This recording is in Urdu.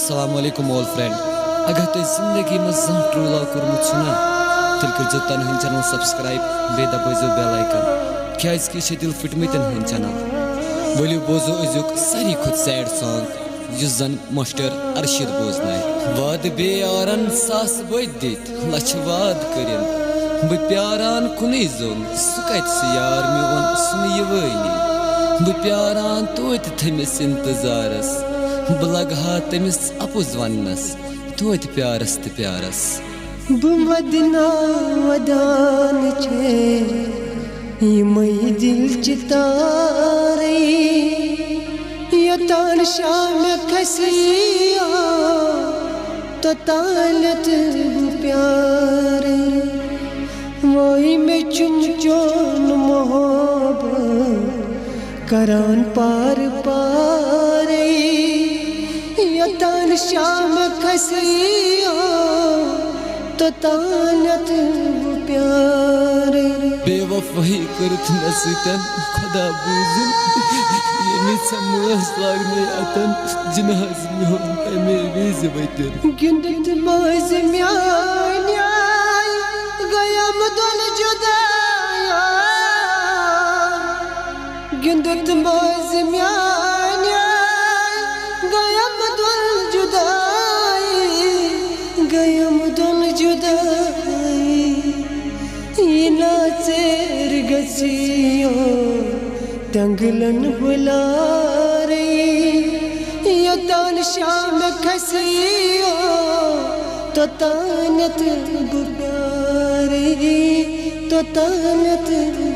السلام علیکم اول فرینڈ اگر تُہۍ زندگی منٛز زانٛہہ ٹرٛوٗ لو کوٚرمُت چھُو نا تیٚلہِ کٔرۍزیو تَنہٕ چینل سبسکرایب بیٚیہِ دبٲیزیو بیل آیکن کیٛازِکہِ یہِ چھِ دِل پھٕٹمٕتٮ۪ن ہٕنٛدۍ چینل ؤلِو بوزو أزیُک ساروی کھۄتہٕ سیڈ سانگ یُس زن ماسٹر ارشد بوزنایہِ وعدٕ بیٚیہِ یارن ساسہٕ بٔدۍ دِتۍ لچھِ وعدٕ کٔرِنۍ بہٕ پیاران کُنُے زوٚن سُہ کتہِ سُہ یار میون سُہ نہٕ یِوٲنی بہٕ پیاران توتہِ تھٔمِس انتظارس بہٕ لگہٕ ہا تٔمِس اپُز وننس توتہِ پیارس تہٕ پیارس بہٕ ودنا ودان چھے یِمے دِلچہِ تارے یوٚتانۍ شامہِ کھسی توٚتانٮ۪تھ بہٕ پیارے وۄنۍ مےٚ چھُنہٕ چون محبت کران پارٕ پارے یوٚتانۍ شامہِ کھسی توٚتانٮ۪تھ بہٕ پیارے بے وفٲیی کٔرِتھ مےٚ سۭتٮ۪ن خۄدا بوٗزِن ییٚمہِ ژےٚ مٲنٛز لاگنے اتن جناز میون تمے وِزِ ؤتِن گِنٛدِتھ مٲنٛزِ میٛانہِ گٔیم دۄن جُدا گِنٛدِتھ مٲنٛزِ میٛانہِ گٔیم دۄن جُدا گٔیم دۄن جُدا یہِ ناژیر گژھِ تٮ۪نٛگلن بُلارے یوٚتانۍ شامہِ کھسی توٚتانٮ۪تھ بہٕ پیارے توٚتانٮ۪تھ